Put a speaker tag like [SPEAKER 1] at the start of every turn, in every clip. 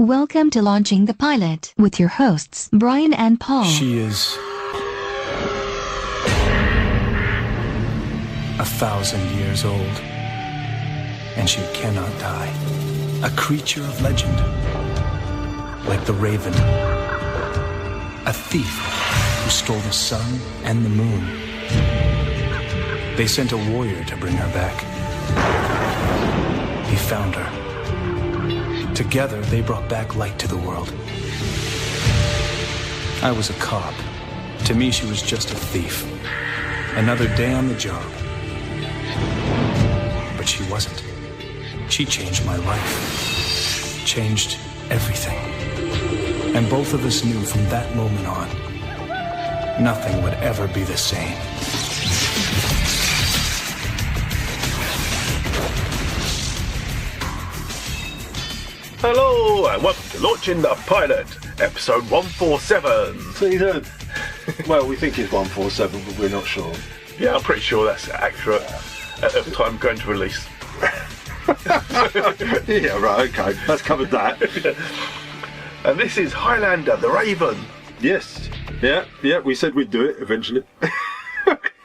[SPEAKER 1] Welcome to Launching the Pilot with your hosts, Brian and Paul.
[SPEAKER 2] She is 1,000 years old, and she cannot die. A creature of legend, like the Raven. A thief who stole the sun and the moon. They sent a warrior to bring her back. He found her. Together, they brought back light to the world. I was a cop. To me, she was just a thief. Another day on the job. But she wasn't. She changed my life. Changed everything. And both of us knew from that moment on, nothing would ever be the same.
[SPEAKER 3] Hello and welcome to Launching the Pilot, episode 147.
[SPEAKER 4] Season. Well, we think it's 147, but we're not sure.
[SPEAKER 3] Yeah, I'm pretty sure that's accurate at the time going to release.
[SPEAKER 4] Yeah, right, okay. That's covered that.
[SPEAKER 3] And this is Highlander The Raven.
[SPEAKER 4] Yes. Yeah, we said we'd do it eventually.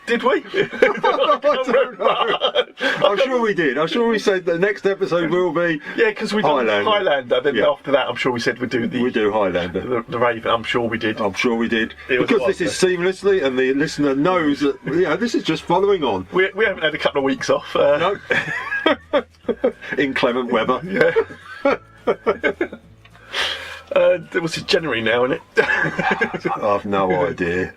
[SPEAKER 3] Did we?
[SPEAKER 4] I don't know. I'm sure we did. I'm sure we said the next episode will be
[SPEAKER 3] Yeah, because we done Highlander, then after that I'm sure we said we'd do
[SPEAKER 4] Highlander.
[SPEAKER 3] The Raven. I'm sure we did.
[SPEAKER 4] I'm sure we did. Because this is seamlessly and the listener knows that this is just following on.
[SPEAKER 3] We haven't had a couple of weeks off.
[SPEAKER 4] No. Inclement weather.
[SPEAKER 3] Yeah. It was January now, isn't it?
[SPEAKER 4] I've no idea.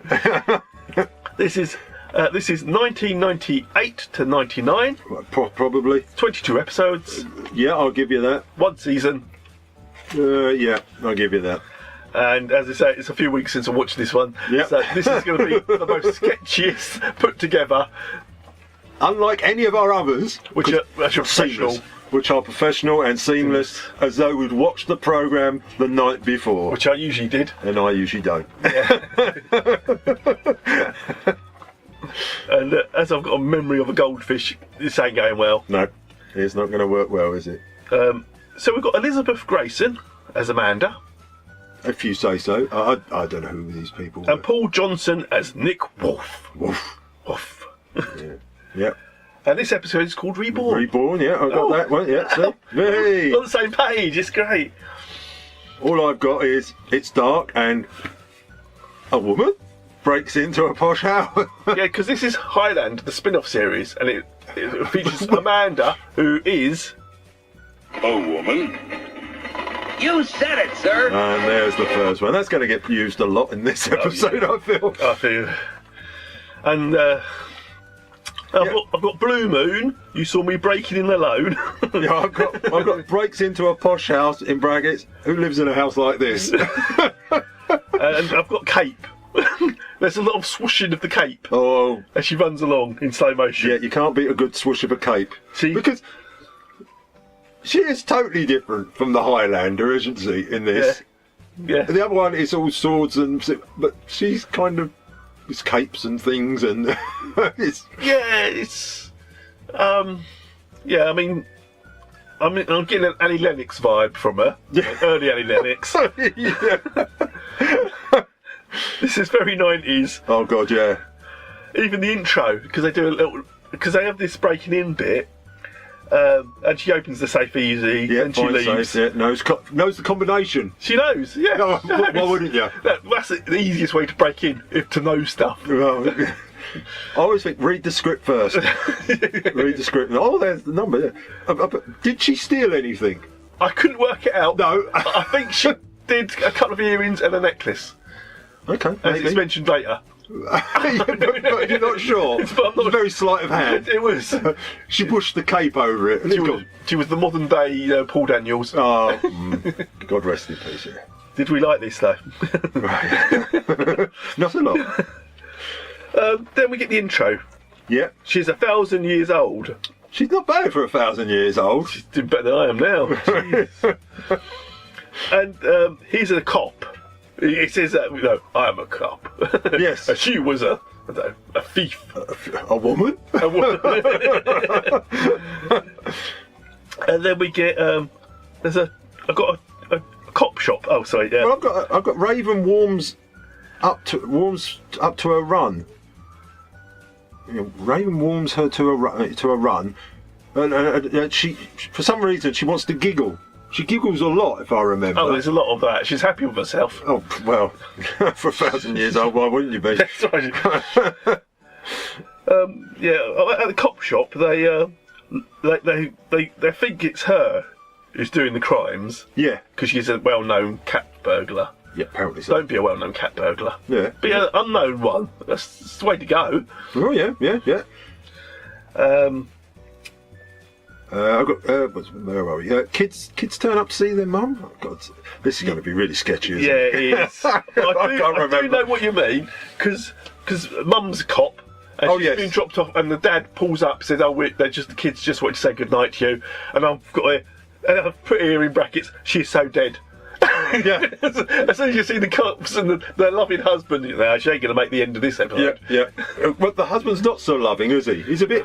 [SPEAKER 3] This is 1998 to 99.
[SPEAKER 4] Probably.
[SPEAKER 3] 22 episodes.
[SPEAKER 4] Yeah, I'll give you that.
[SPEAKER 3] One season.
[SPEAKER 4] Yeah, I'll give you that.
[SPEAKER 3] And as I say, it's a few weeks since I watched this one.
[SPEAKER 4] Yep.
[SPEAKER 3] So this is going to be the most sketchiest put together.
[SPEAKER 4] Unlike any of our others,
[SPEAKER 3] Which are professional.
[SPEAKER 4] Which are professional and seamless, as though we'd watched the programme the night before.
[SPEAKER 3] Which I usually did.
[SPEAKER 4] And I usually don't.
[SPEAKER 3] Yeah. And as I've got a memory of a goldfish, this ain't going well.
[SPEAKER 4] No, it's not going to work well, is it?
[SPEAKER 3] So we've got Elizabeth Grayson as Amanda.
[SPEAKER 4] If you say so. I don't know who these people are.
[SPEAKER 3] And Paul Johnson as Nick Wolfe.
[SPEAKER 4] Wolfe. Yeah.
[SPEAKER 3] And this episode is called Reborn.
[SPEAKER 4] Reborn, yeah, I've got that one, yeah. See? Hey.
[SPEAKER 3] On the same page, it's great.
[SPEAKER 4] All I've got is, it's dark and a woman breaks into a posh house.
[SPEAKER 3] Yeah, because this is Highlander, the spin-off series, and it features Amanda, who is
[SPEAKER 5] a woman. You said it, sir.
[SPEAKER 4] And there's the first one. That's going to get used a lot in this episode, I feel.
[SPEAKER 3] And I've got Blue Moon. You saw me breaking in alone.
[SPEAKER 4] Yeah, I've got breaks into a posh house, in brackets, who lives in a house like this.
[SPEAKER 3] And I've got Cape. There's a lot of swooshing of the cape as she runs along in slow motion.
[SPEAKER 4] Yeah, you can't beat a good swoosh of a cape. Because she is totally different from the Highlander, isn't she, in this?
[SPEAKER 3] Yeah.
[SPEAKER 4] The other one is all swords but she's kind of it's capes and things and it's
[SPEAKER 3] I'm getting an Annie Lennox vibe from her. Yeah. Early Annie Lennox.
[SPEAKER 4] Yeah.
[SPEAKER 3] This is very 90s.
[SPEAKER 4] Oh god, yeah.
[SPEAKER 3] Even the intro, because they have this breaking in bit, and she opens the safe easy, and she leaves.
[SPEAKER 4] Safe, yeah. knows the combination.
[SPEAKER 3] She knows, yeah.
[SPEAKER 4] No, why wouldn't you?
[SPEAKER 3] That's the easiest way to break in, to know stuff.
[SPEAKER 4] Well, I always think, read the script first. Read the script. Oh, there's the number. Did she steal anything?
[SPEAKER 3] I couldn't work it out.
[SPEAKER 4] No.
[SPEAKER 3] I think she did a couple of earrings and a necklace.
[SPEAKER 4] Okay,
[SPEAKER 3] as it's mentioned later.
[SPEAKER 4] But you're not sure. It's very sleight of hand.
[SPEAKER 3] It was.
[SPEAKER 4] She pushed the cape over it.
[SPEAKER 3] She was the modern day Paul Daniels.
[SPEAKER 4] Oh, God rest in peace. Yeah.
[SPEAKER 3] Did we like this though?
[SPEAKER 4] Right. Not a lot.
[SPEAKER 3] Then we get the intro.
[SPEAKER 4] Yeah.
[SPEAKER 3] She's 1,000 years old.
[SPEAKER 4] She's not bad for 1,000 years old.
[SPEAKER 3] She's doing better than I am now. And he's a cop. It says that, I am a cop.
[SPEAKER 4] Yes.
[SPEAKER 3] She was a thief.
[SPEAKER 4] A woman?
[SPEAKER 3] A woman. And then we get, I've got a cop shop. Oh, sorry. Yeah.
[SPEAKER 4] Well, I've got Raven warms up to a run. You know, Raven warms her to a run, and she, for some reason, she wants to giggle. She giggles a lot, if I remember.
[SPEAKER 3] Oh, there's a lot of that. She's happy with herself.
[SPEAKER 4] Oh well, for 1,000 years old, why wouldn't you be?
[SPEAKER 3] That's right. Yeah, at the cop shop, they think it's her who's doing the crimes.
[SPEAKER 4] Yeah,
[SPEAKER 3] because she's a well-known cat burglar.
[SPEAKER 4] Yeah, apparently so.
[SPEAKER 3] Don't be a well-known cat burglar.
[SPEAKER 4] Yeah,
[SPEAKER 3] be an unknown one. That's the way to go.
[SPEAKER 4] Oh yeah. I've got. Where are we? Kids turn up to see their mum. Oh, God, this is going to be really sketchy, isn't it?
[SPEAKER 3] Yeah, it is. I do know what you mean, because mum's a cop. And she's been dropped off, and the dad pulls up, says, "Oh, the kids just want to say goodnight to you," and I've put here in brackets, "She's so dead." Yeah. As soon as you see the cops and their loving husband, she ain't going to make the end of this episode.
[SPEAKER 4] Yeah. But the husband's not so loving, is he? He's a bit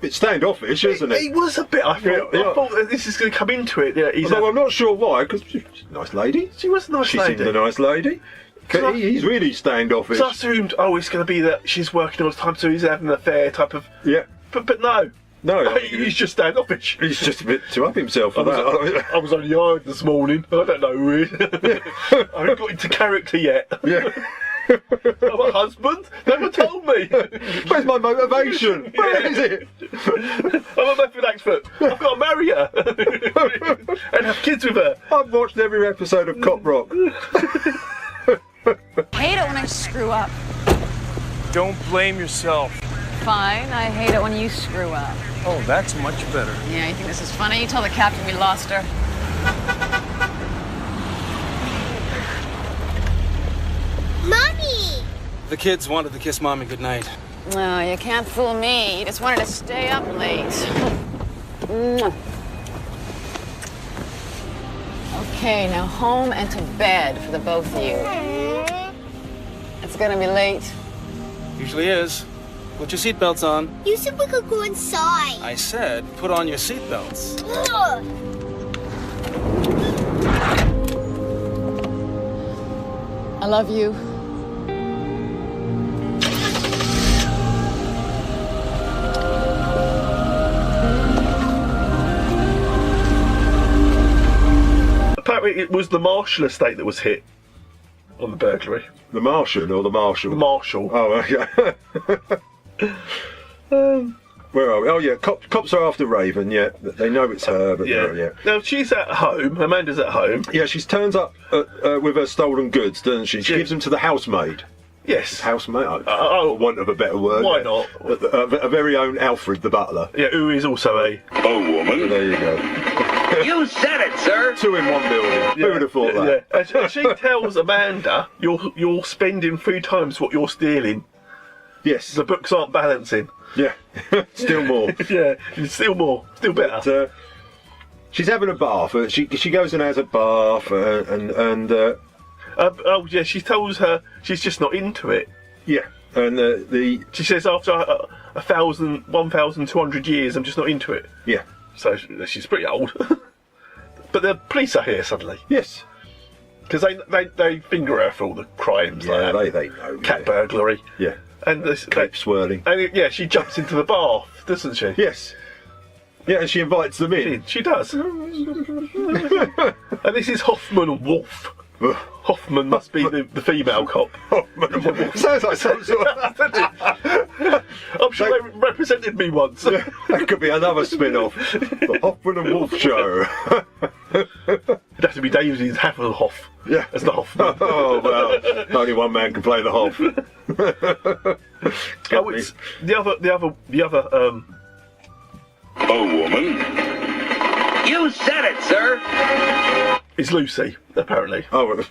[SPEAKER 4] standoffish, isn't he?
[SPEAKER 3] He was a bit. I thought that this is going to come into it. Yeah,
[SPEAKER 4] I'm not sure why, because she's a nice lady.
[SPEAKER 3] She was a nice lady.
[SPEAKER 4] She seemed a nice lady. He's really standoffish.
[SPEAKER 3] So I assumed, it's going to be that she's working all the time, so he's having an affair type of.
[SPEAKER 4] Yeah.
[SPEAKER 3] But no.
[SPEAKER 4] No,
[SPEAKER 3] he's just standoffish.
[SPEAKER 4] He's just a bit too up himself for that.
[SPEAKER 3] I was only hired this morning. I don't know who he is. I haven't got into character yet.
[SPEAKER 4] Yeah.
[SPEAKER 3] I'm a husband? Never told me.
[SPEAKER 4] Where's my motivation? Where is it?
[SPEAKER 3] I'm a method expert. I've got to marry her and have kids with her.
[SPEAKER 4] I've watched every episode of Cop Rock.
[SPEAKER 6] I hate it when I screw up.
[SPEAKER 7] Don't blame yourself.
[SPEAKER 6] Fine, I hate it when you screw up.
[SPEAKER 7] Oh, that's much better.
[SPEAKER 6] Yeah, you think this is funny? You tell the captain we lost her.
[SPEAKER 8] Mommy!
[SPEAKER 7] The kids wanted to kiss Mommy goodnight.
[SPEAKER 6] No, you can't fool me. You just wanted to stay up late. Okay, now home and to bed for the both of you. It's gonna be late.
[SPEAKER 7] Usually is. Put your seatbelts on.
[SPEAKER 8] You said we could go inside.
[SPEAKER 7] I said, put on your seatbelts.
[SPEAKER 8] Ugh.
[SPEAKER 6] I love you.
[SPEAKER 3] Apparently it was the Marshall estate that was hit on the burglary.
[SPEAKER 4] The Martian or the Marshal?
[SPEAKER 3] The Marshall.
[SPEAKER 4] Oh, okay. Where are we? Oh, yeah, cops are after Raven, yeah. They know it's her, but yeah.
[SPEAKER 3] Now, she's at home. Amanda's at home.
[SPEAKER 4] Yeah, she turns up with her stolen goods, doesn't she? She gives them to the housemaid.
[SPEAKER 3] Yes.
[SPEAKER 4] Housemaid? For want of a better word.
[SPEAKER 3] Why not?
[SPEAKER 4] A very own Alfred the butler.
[SPEAKER 3] Yeah, who is also a
[SPEAKER 5] woman.
[SPEAKER 4] There you go.
[SPEAKER 5] You said it, sir.
[SPEAKER 4] 2 in 1 building. Who would have thought that?
[SPEAKER 3] Yeah. And she tells Amanda, you're spending 3 times what you're stealing.
[SPEAKER 4] Yes.
[SPEAKER 3] The books aren't balancing.
[SPEAKER 4] Yeah. Still more.
[SPEAKER 3] Yeah, still more. Still better.
[SPEAKER 4] But, she's having a bath. She goes and has a bath and
[SPEAKER 3] she tells her she's just not into it.
[SPEAKER 4] Yeah. And
[SPEAKER 3] she says after 1,200 years, I'm just not into it.
[SPEAKER 4] Yeah.
[SPEAKER 3] So she's pretty old. But the police are here suddenly.
[SPEAKER 4] Yes.
[SPEAKER 3] Because they finger her for all the crimes.
[SPEAKER 4] Yeah,
[SPEAKER 3] like
[SPEAKER 4] they know.
[SPEAKER 3] Cat burglary.
[SPEAKER 4] Yeah.
[SPEAKER 3] And
[SPEAKER 4] cape swirling.
[SPEAKER 3] And she jumps into the bath, doesn't she?
[SPEAKER 4] Yes. Yeah, and she invites them in.
[SPEAKER 3] She does. And this is Hoffman and Wolfe. Hoffman must be the female cop.
[SPEAKER 4] Hoffman and Wolfe. Sounds like some sort of...
[SPEAKER 3] I'm sure they represented me once.
[SPEAKER 4] Yeah, that could be another spin-off. The Hoffman and Wolfe show.
[SPEAKER 3] It'd have to be David Hasselhoff.
[SPEAKER 4] Yeah.
[SPEAKER 3] As the Hoffman.
[SPEAKER 4] Oh, well, only one man can play the Hoff.
[SPEAKER 3] It's the other
[SPEAKER 5] woman. You said it, sir.
[SPEAKER 3] Is Lucy, apparently.
[SPEAKER 4] Oh,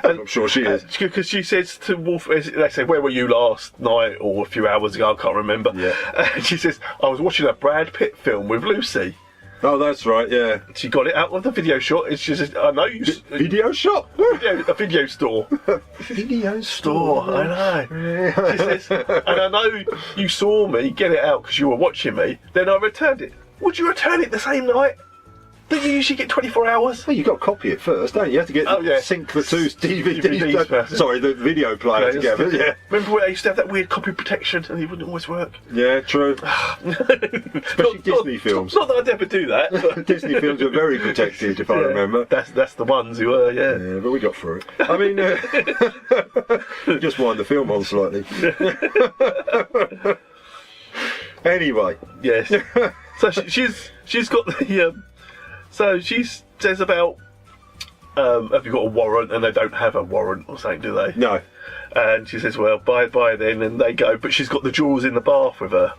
[SPEAKER 4] I'm sure she is.
[SPEAKER 3] Because she says to Wolfe, they say, where were you last night or a few hours ago, I can't remember.
[SPEAKER 4] Yeah.
[SPEAKER 3] And she says, I was watching a Brad Pitt film with Lucy.
[SPEAKER 4] Oh, that's right, yeah.
[SPEAKER 3] She got it out of the video shop. And she says, I know you...
[SPEAKER 4] Video shop?
[SPEAKER 3] A video store.
[SPEAKER 4] Video store,
[SPEAKER 3] I know. She says, and I know you saw me get it out because you were watching me, then I returned it. Would you return it the same night? Don't you usually get 24 hours?
[SPEAKER 4] Well, you've got to copy it first, don't you? You have to get sync the two DVDs
[SPEAKER 3] first.
[SPEAKER 4] Sorry, the video player together. Yeah.
[SPEAKER 3] Remember when I used to have that weird copy protection and it wouldn't always work?
[SPEAKER 4] Yeah, true. Especially Disney films.
[SPEAKER 3] Not that I'd ever do that. But
[SPEAKER 4] Disney films were very protected, if I remember.
[SPEAKER 3] That's the ones who were, yeah.
[SPEAKER 4] Yeah, but we got through it. I mean, just wind the film on slightly. Anyway.
[SPEAKER 3] Yes. So she's got the. So she says about, have you got a warrant? And they don't have a warrant or something, do they?
[SPEAKER 4] No.
[SPEAKER 3] And she says, well, bye then. And they go, but she's got the jewels in the bath with her.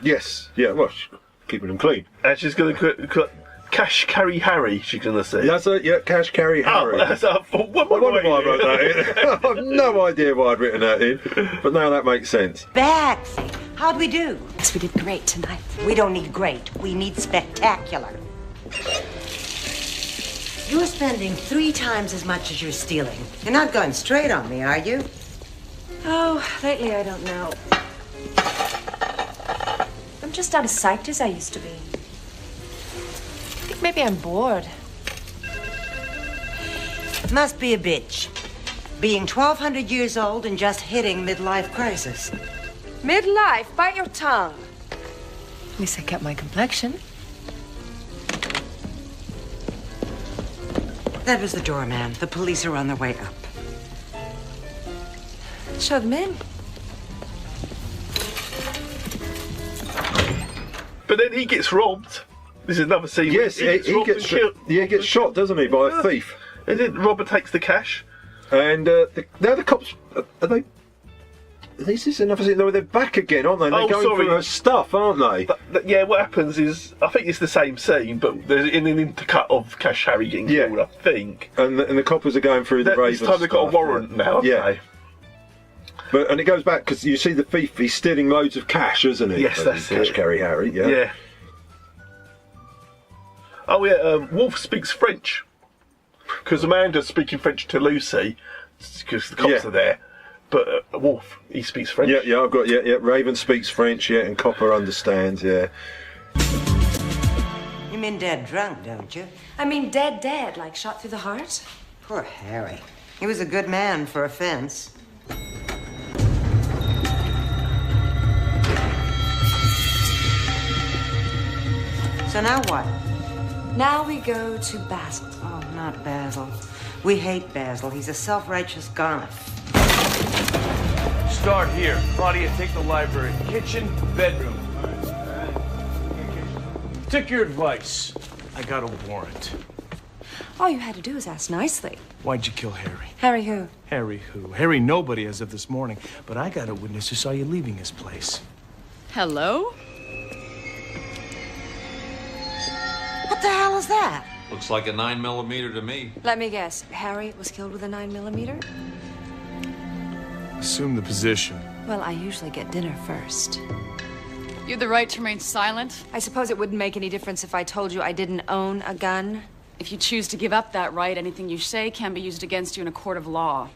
[SPEAKER 4] Yes. Yeah, well, she's keeping them clean.
[SPEAKER 3] And she's going to cash carry Harry, she's going to see.
[SPEAKER 4] That's it, yeah, cash carry Harry.
[SPEAKER 3] Oh, that's I wonder
[SPEAKER 4] why I wrote that in. I have no idea why I'd written that in, but now that makes sense.
[SPEAKER 9] Betsy, how'd we do?
[SPEAKER 10] Yes, we did great tonight.
[SPEAKER 9] We don't need great, we need spectacular. You're spending 3 times as much as you're stealing. You're not going straight on me, are you?
[SPEAKER 10] Oh, lately I don't know. I'm just not as psyched as I used to be. I think maybe I'm bored.
[SPEAKER 9] Must be a bitch. Being 1,200 years old and just hitting midlife crisis.
[SPEAKER 10] Midlife? Bite your tongue. At least I kept my complexion.
[SPEAKER 9] That was the doorman. The police are on their way up.
[SPEAKER 10] Show them in.
[SPEAKER 3] But then he gets robbed. This is another scene.
[SPEAKER 4] Yes, he gets shot, doesn't he, by a thief?
[SPEAKER 3] And then robber takes the cash.
[SPEAKER 4] And now the cops are they? This is another scene. They're back again, aren't they? They're going through her stuff, aren't they?
[SPEAKER 3] Yeah, what happens is, I think it's the same scene, but there's an intercut of Cash Harry getting killed, I think.
[SPEAKER 4] And the coppers are going through the Raven
[SPEAKER 3] This time they've got a warrant now, haven't they?
[SPEAKER 4] And it goes back, because you see the thief, he's stealing loads of cash, isn't he?
[SPEAKER 3] Yes, that's
[SPEAKER 4] Cash carry Harry, yeah.
[SPEAKER 3] Oh yeah, Wolfe speaks French. Because Amanda's speaking French to Lucy, because the cops are there. But Wolfe, he speaks French.
[SPEAKER 4] Yeah, I've got, Raven speaks French, and Copper understands,
[SPEAKER 9] You mean dead drunk, don't you?
[SPEAKER 10] I mean dead, like shot through the heart.
[SPEAKER 9] Poor Harry. He was a good man for a fence. So now what?
[SPEAKER 10] Now we go to Basil.
[SPEAKER 9] Oh, not Basil. We hate Basil. He's a self-righteous goth.
[SPEAKER 11] Start here. Claudia, take the library. Kitchen, bedroom. Take your advice. I got a warrant.
[SPEAKER 10] All you had to do was ask nicely.
[SPEAKER 11] Why'd you kill Harry?
[SPEAKER 10] Harry who?
[SPEAKER 11] Harry who? Harry nobody as of this morning. But I got a witness who saw you leaving his place.
[SPEAKER 6] Hello?
[SPEAKER 9] What the hell is that?
[SPEAKER 12] Looks like a 9mm to me.
[SPEAKER 10] Let me guess. Harry was killed with a 9mm?
[SPEAKER 11] Assume the position.
[SPEAKER 10] Well, I usually get dinner first.
[SPEAKER 6] You have the right to remain silent.
[SPEAKER 10] I suppose it wouldn't make any difference if I told you I didn't own a gun?
[SPEAKER 6] If you choose to give up that right, anything you say can be used against you in a court of law.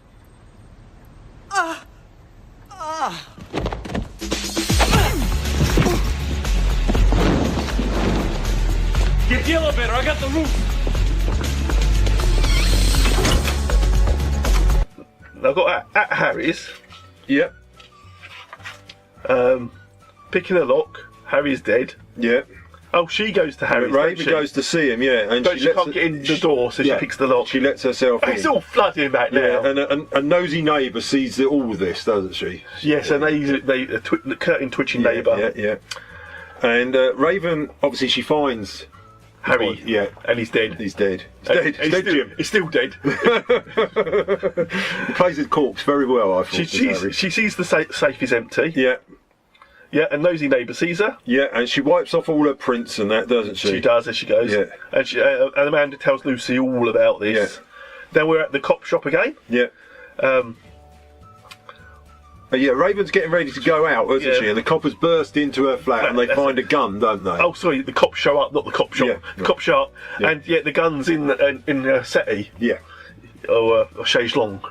[SPEAKER 11] Get the elevator, I got the roof!
[SPEAKER 3] I've got at Harry's.
[SPEAKER 4] Yep.
[SPEAKER 3] Picking a lock. Harry's dead.
[SPEAKER 4] Yep.
[SPEAKER 3] Oh, she goes to Harry's.
[SPEAKER 4] Raven goes to see him, and
[SPEAKER 3] but she can't get in the door, so she picks the lock.
[SPEAKER 4] She lets herself in.
[SPEAKER 3] It's all flooding back now.
[SPEAKER 4] And a nosy neighbour sees all this, doesn't she?
[SPEAKER 3] Yes, and the curtain twitching neighbour.
[SPEAKER 4] Yeah. And Raven, obviously, she finds
[SPEAKER 3] Harry. And he's dead.
[SPEAKER 4] He's dead.
[SPEAKER 3] He's still dead.
[SPEAKER 4] He plays his corpse very well, I thought.
[SPEAKER 3] She sees the safe is empty.
[SPEAKER 4] Yeah.
[SPEAKER 3] Yeah, and nosy neighbour sees her.
[SPEAKER 4] Yeah, and she wipes off all her prints and that, doesn't she?
[SPEAKER 3] She does as she goes.
[SPEAKER 4] Yeah.
[SPEAKER 3] And, and Amanda tells Lucy all about this.
[SPEAKER 4] Yeah.
[SPEAKER 3] Then we're at the cop shop again.
[SPEAKER 4] Yeah. Raven's getting ready to go out, isn't she? And the coppers burst into her flat and they find a gun, don't they?
[SPEAKER 3] Oh, sorry, the cops show up, not the cop shop.
[SPEAKER 4] Yeah.
[SPEAKER 3] The cop show up, and the gun's in the settee.
[SPEAKER 4] Yeah.
[SPEAKER 3] Or chaise long.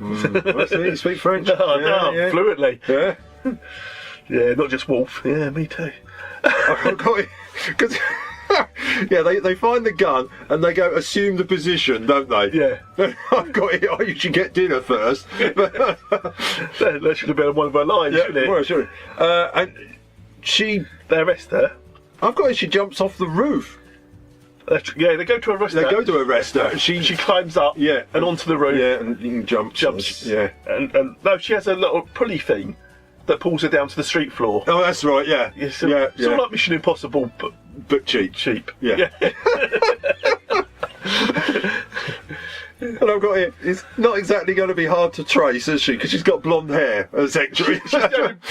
[SPEAKER 4] You speak French?
[SPEAKER 3] No, fluently.
[SPEAKER 4] Yeah.
[SPEAKER 3] Yeah, not just Wolfe. Yeah, me too.
[SPEAKER 4] I've got it. Because Yeah, they find the gun and they go assume the position, don't they?
[SPEAKER 3] Yeah.
[SPEAKER 4] I've got it. Oh, you should get dinner first.
[SPEAKER 3] That should have been one of her lines, shouldn't it?
[SPEAKER 4] Well, sure. And
[SPEAKER 3] they arrest her.
[SPEAKER 4] I've got it. She jumps off the roof.
[SPEAKER 3] Yeah, they go to arrest her.
[SPEAKER 4] They go to arrest her.
[SPEAKER 3] She climbs up.
[SPEAKER 4] Yeah.
[SPEAKER 3] And onto the roof.
[SPEAKER 4] Yeah, and you can jumps. Yeah.
[SPEAKER 3] And no, she has a little pulley thing that pulls her down to the street floor.
[SPEAKER 4] Oh, that's right. Yeah.
[SPEAKER 3] It's sort of like Mission Impossible,
[SPEAKER 4] but cheap.
[SPEAKER 3] Cheap.
[SPEAKER 4] Yeah. And I've got it. It's not exactly going to be hard to trace, is she? Because she's got blonde hair, essentially.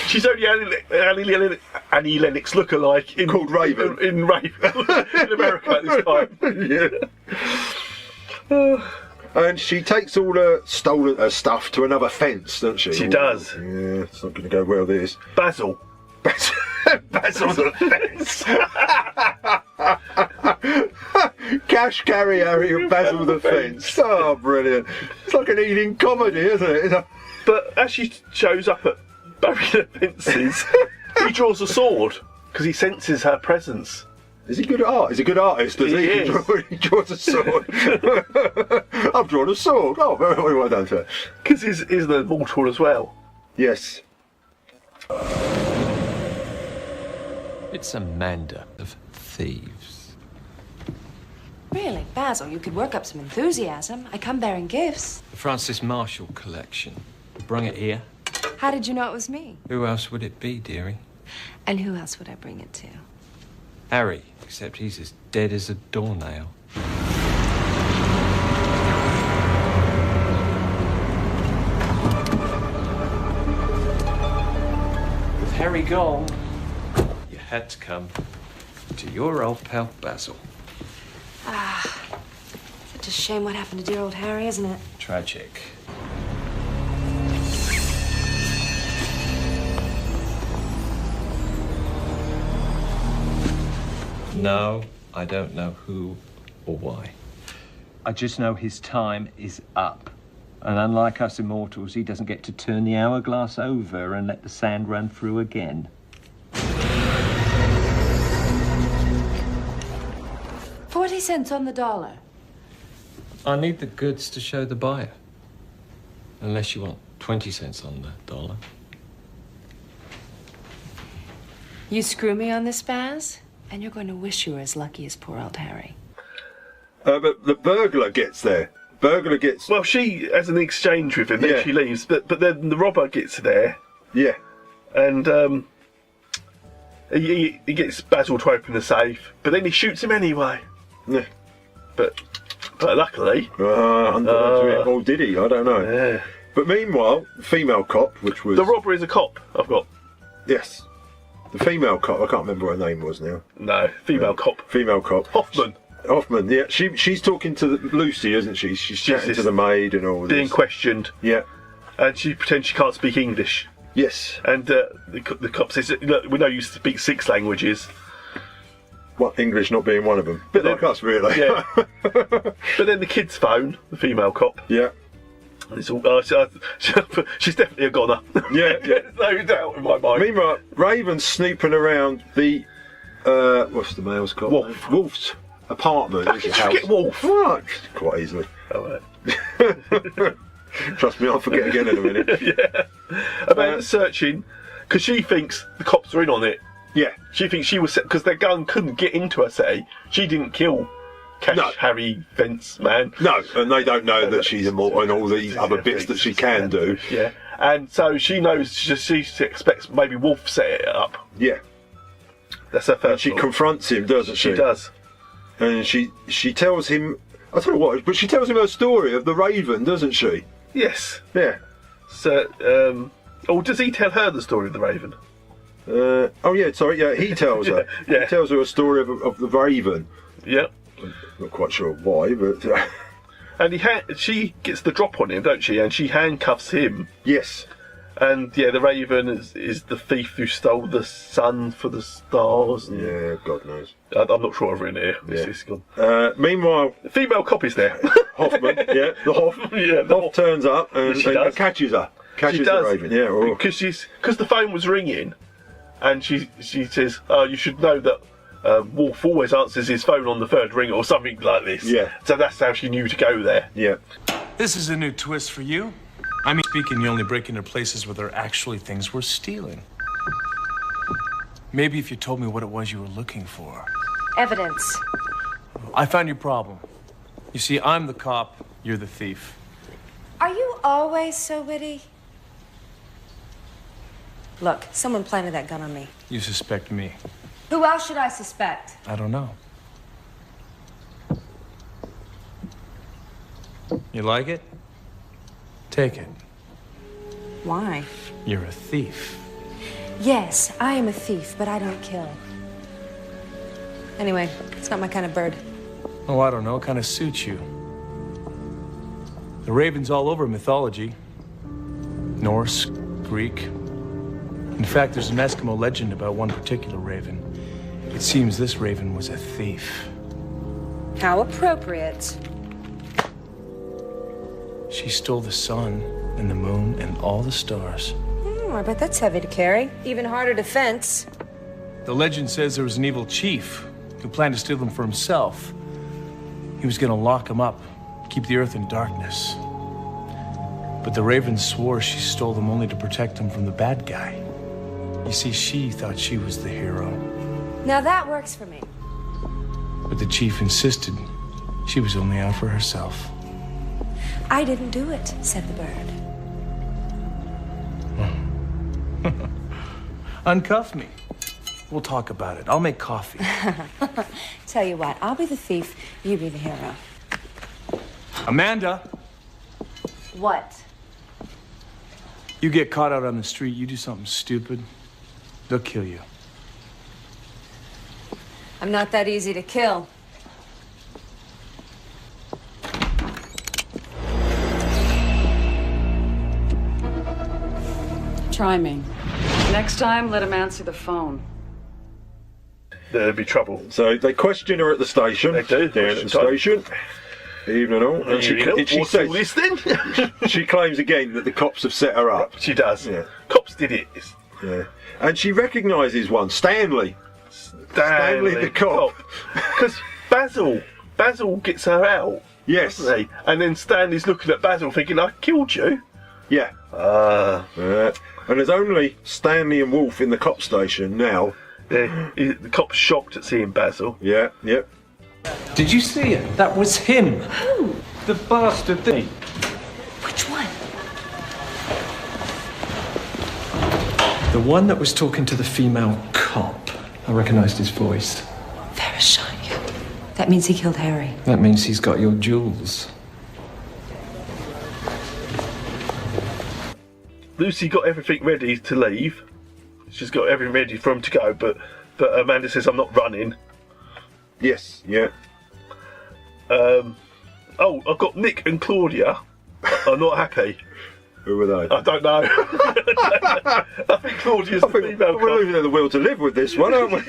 [SPEAKER 3] she's only Annie Lennox lookalike
[SPEAKER 4] called Raven
[SPEAKER 3] in Raven in America at this time.
[SPEAKER 4] And she takes all her stolen stuff to another fence, doesn't she?
[SPEAKER 3] She does.
[SPEAKER 4] Yeah, it's not going to go well. This
[SPEAKER 3] Basil the fence.
[SPEAKER 4] Cash carry Harry and Basil the fence. Oh, brilliant! It's like an eating comedy, isn't it?
[SPEAKER 3] But as she shows up at Barry the Fences, he draws a sword because he senses her presence.
[SPEAKER 4] Is he good at art? Is he a good artist? Does he? He draws a sword. I've drawn a sword. Oh, very well done, sir.
[SPEAKER 3] Because he's the mortal as well.
[SPEAKER 4] Yes.
[SPEAKER 13] It's Amanda of Thieves.
[SPEAKER 10] Really, Basil, you could work up some enthusiasm. I come bearing gifts.
[SPEAKER 13] The Francis Marshall collection. Bring it here.
[SPEAKER 10] How did you know it was me?
[SPEAKER 13] Who else would it be, dearie?
[SPEAKER 10] And who else would I bring it to?
[SPEAKER 13] Harry, except he's as dead as a doornail. With Harry gone, you had to come to your old pal Basil.
[SPEAKER 10] Such a shame what happened to dear old Harry, isn't it?
[SPEAKER 13] Tragic. No, I don't know who or why. I just know his time is up. And unlike us immortals, he doesn't get to turn the hourglass over and let the sand run through again.
[SPEAKER 10] 40 cents on the dollar.
[SPEAKER 13] I need the goods to show the buyer. Unless you want 20 cents on the dollar.
[SPEAKER 10] You screw me on this, Baz, and you're going to wish you were as lucky as poor old Harry.
[SPEAKER 4] But the burglar gets there.
[SPEAKER 3] Well, she has an exchange with him, then she leaves. But then the robber gets there.
[SPEAKER 4] Yeah.
[SPEAKER 3] And he gets Basil to open the safe, but then he shoots him anyway.
[SPEAKER 4] Yeah.
[SPEAKER 3] But luckily...
[SPEAKER 4] or did he? I don't know.
[SPEAKER 3] Yeah.
[SPEAKER 4] But meanwhile, the female cop, which was...
[SPEAKER 3] The robber is a cop, I've got.
[SPEAKER 4] Yes. The female cop, I can't remember what her name was now.
[SPEAKER 3] No, female cop.
[SPEAKER 4] Female cop. Hoffman, yeah. She's talking to Lucy, isn't she? She's chatting to the maid and all this.
[SPEAKER 3] Being questioned.
[SPEAKER 4] Yeah.
[SPEAKER 3] And she pretends she can't speak English.
[SPEAKER 4] Yes.
[SPEAKER 3] And the cop says, look, we know you speak 6 languages.
[SPEAKER 4] What, English not being one of them? Bit like us, really.
[SPEAKER 3] Yeah. But then the kid's phone, the female cop.
[SPEAKER 4] Yeah.
[SPEAKER 3] It's all, she's definitely a goner.
[SPEAKER 4] Yeah.
[SPEAKER 3] There's no doubt in my mind.
[SPEAKER 4] Meanwhile, Raven's snooping around the, what's the male's called? Wolfe's apartment.
[SPEAKER 3] How did you get Wolfe?
[SPEAKER 4] What? Quite easily.
[SPEAKER 3] Oh, right.
[SPEAKER 4] Trust me, I'll forget again in a minute.
[SPEAKER 3] Yeah. Amanda's searching because she thinks the cops are in on it.
[SPEAKER 4] Yeah.
[SPEAKER 3] She thinks she was... Because their gun couldn't get into her city. She didn't kill Harry Fence Man.
[SPEAKER 4] No, and they don't know that she's immortal and all these other bits that she can do.
[SPEAKER 3] Yeah. And so she knows... She expects maybe Wolfe set it up.
[SPEAKER 4] Yeah.
[SPEAKER 3] That's her first
[SPEAKER 4] And she confronts him, doesn't she?
[SPEAKER 3] She does.
[SPEAKER 4] And she tells him... I don't know what, but she tells him her story of the Raven, doesn't she?
[SPEAKER 3] Yes.
[SPEAKER 4] Yeah.
[SPEAKER 3] So, or does he tell her the story of the Raven?
[SPEAKER 4] He tells her.
[SPEAKER 3] Yeah.
[SPEAKER 4] He tells her a story of the Raven.
[SPEAKER 3] Yeah.
[SPEAKER 4] I'm not quite sure why, but...
[SPEAKER 3] And she gets the drop on him, don't she? And she handcuffs him.
[SPEAKER 4] Yes.
[SPEAKER 3] And, yeah, the Raven is the thief who stole the sun for the stars. And
[SPEAKER 4] yeah, God knows.
[SPEAKER 3] I'm not sure I've written it here.
[SPEAKER 4] Yeah.
[SPEAKER 3] It's gone.
[SPEAKER 4] Meanwhile...
[SPEAKER 3] The female cop is there.
[SPEAKER 4] Hoffman, yeah. The Hoff.
[SPEAKER 3] Yeah,
[SPEAKER 4] Hoff turns up and catches her. Catches the Raven, yeah.
[SPEAKER 3] Because the phone was ringing, and she says, "Oh, you should know that Wolfe always answers his phone on the third ring or something like this.
[SPEAKER 4] Yeah.
[SPEAKER 3] So that's how she knew to go there.
[SPEAKER 4] Yeah.
[SPEAKER 11] This is a new twist for you. I mean, speaking, you only break into places where there are actually things worth stealing. Maybe if you told me what it was you were looking for.
[SPEAKER 10] Evidence.
[SPEAKER 11] I found your problem. You see, I'm the cop, you're the thief.
[SPEAKER 10] Are you always so witty? Look, someone planted that gun on me.
[SPEAKER 11] You suspect me.
[SPEAKER 10] Who else should I suspect?
[SPEAKER 11] I don't know. You like it? Take it.
[SPEAKER 10] Why?
[SPEAKER 11] You're a thief.
[SPEAKER 10] Yes, I am a thief, but I don't kill. Anyway, it's not my kind of bird.
[SPEAKER 11] Oh, I don't know. It kind of suits you. The Raven's all over mythology. Norse, Greek. In fact, there's an Eskimo legend about one particular raven. It seems this raven was a thief.
[SPEAKER 10] How appropriate.
[SPEAKER 11] She stole the sun and the moon and all the stars.
[SPEAKER 10] I bet that's heavy to carry. Even harder to fence.
[SPEAKER 11] The legend says there was an evil chief who planned to steal them for himself. He was going to lock them up, keep the earth in darkness. But the raven swore she stole them only to protect them from the bad guy. You see, she thought she was the hero.
[SPEAKER 10] Now that works for me.
[SPEAKER 11] But the chief insisted she was only out for herself.
[SPEAKER 10] I didn't do it, said the bird.
[SPEAKER 11] Uncuff me. We'll talk about it. I'll make coffee.
[SPEAKER 10] Tell you what, I'll be the thief, you be the hero.
[SPEAKER 11] Amanda!
[SPEAKER 10] What?
[SPEAKER 11] You get caught out on the street, you do something stupid, they'll kill you.
[SPEAKER 10] I'm not that easy to kill.
[SPEAKER 6] Try me. Next time, let him answer the phone.
[SPEAKER 3] There'd be trouble.
[SPEAKER 4] So they question her at the station.
[SPEAKER 3] They do.
[SPEAKER 4] Down at the station. Evening all. And she says,
[SPEAKER 3] this then?
[SPEAKER 4] she claims again that the cops have set her up.
[SPEAKER 3] She does.
[SPEAKER 4] Yeah.
[SPEAKER 3] Cops did it.
[SPEAKER 4] Yeah. And she recognises one, Stanley. Stanley the cop.
[SPEAKER 3] Because Basil gets her out.
[SPEAKER 4] Yes.
[SPEAKER 3] Doesn't he? And then Stanley's looking at Basil thinking, I killed you.
[SPEAKER 4] Yeah. And there's only Stanley and Wolfe in the cop station now.
[SPEAKER 3] Yeah, the cop's shocked at seeing Basil.
[SPEAKER 4] Yeah, yep.
[SPEAKER 13] Did you see it? That was him.
[SPEAKER 10] Who?
[SPEAKER 13] The bastard thing.
[SPEAKER 10] Which one?
[SPEAKER 13] The one that was talking to the female cop. I recognised his voice.
[SPEAKER 10] Vereshchuk. That means he killed Harry.
[SPEAKER 13] That means he's got your jewels.
[SPEAKER 3] Lucy got everything ready to leave. She's got everything ready for him to go, but Amanda says, I'm not running.
[SPEAKER 4] Yes, yeah.
[SPEAKER 3] I've got Nick and Claudia are not happy.
[SPEAKER 4] Who were they?
[SPEAKER 3] I don't know. I think Claudia's the female cop.
[SPEAKER 4] We're leaving the will to live with this one, aren't we?